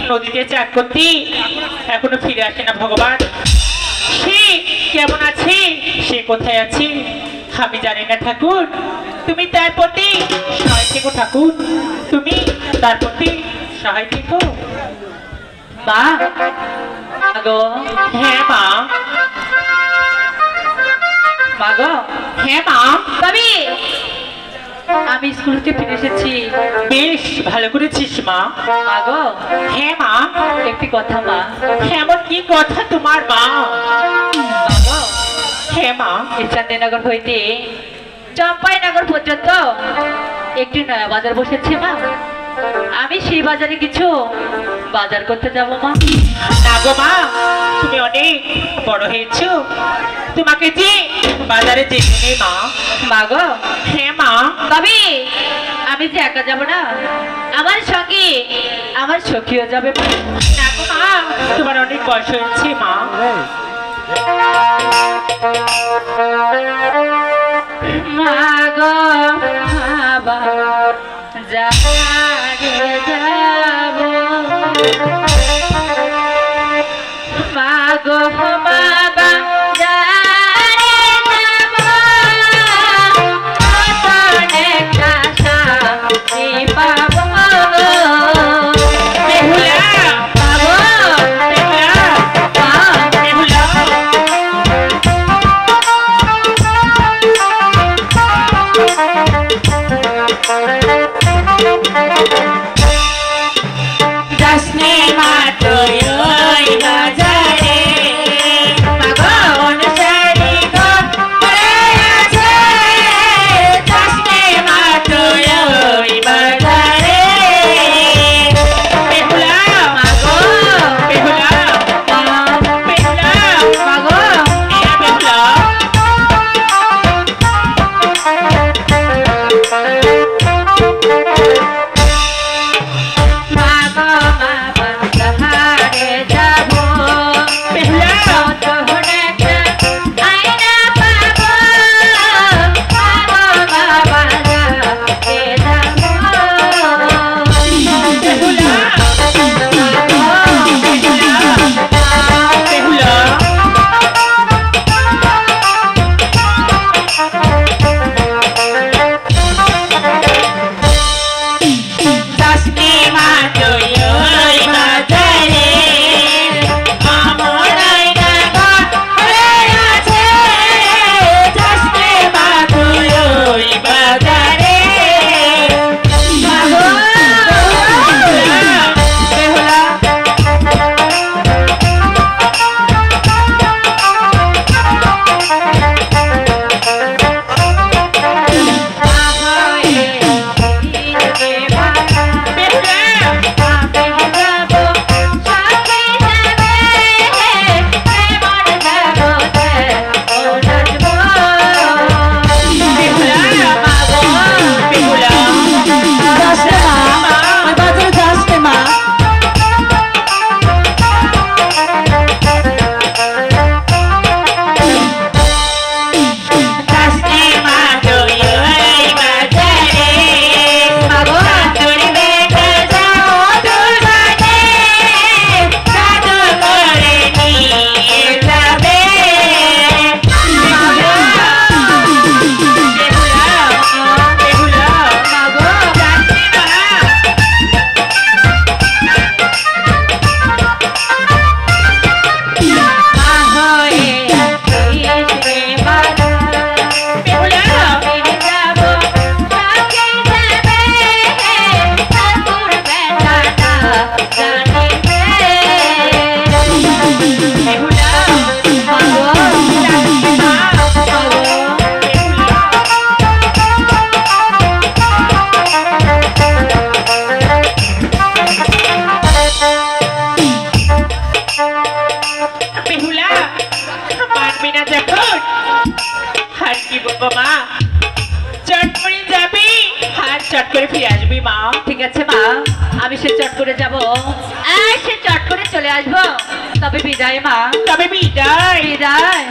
নদীতে চান করতে এখনো ফিরে আসে না ভগবান। সে কেমন আছে, সে কোথায় আছে আমি জানি না ঠাকুর। তুমি তার প্রতি সহায় থেকো ঠাকুর, তুমি তার প্রতি সহায় থেকো। মা গো, হ্যাঁ মা। মা গো, হ্যাঁ মা। তবে আমি স্কুল থেকে ফিরে এসেছি। বেশ ভালো করেছিস মা। মা গো, হ্যাঁ মা। একটি কথা মা। এমন কি কথা তোমার মা? মা গো, হ্যাঁ মা। এই চান্দিনগর হইতে চম্পাইনগর পর্যন্ত একটি নয়া বাজার বসেছে মা। আমি সেই বাজারে কিছু বাজার করতে যাব মা। না গো মা, তুমি অনেক বড় হয়েছো, তোমাকে যে বাজারে যেতে নেই মা। মা গো, হ্যাঁ মা। তবে আমি যে একা যাব না, আমার সঙ্গে আমার সখীও যাবে মা। না গো মা, তোমার অনেক বয়স হয়েছে মা। মা গো, বাবা যারে যাব, মা গো বাবা যারে যাব, অনেক আশা পাবো। বেহুলা, বেহুলা, বেহুলা। যাসনে মা তুই ওই বাজারে, মাগো শাড়ি গো পরে আছে। যাসনে মা তুই ওই বাজারে। বেহুলা, মাগো, বেহুলা, বেহুলা, মাগো, বেহুলা। চট করে ফিরে আসবি মা। ঠিক আছে মা, আমি সে চট করে যাব আর সে চট করে চলে আসবো। তবে বিদায় মা। তবে বিদায়। বিদায়।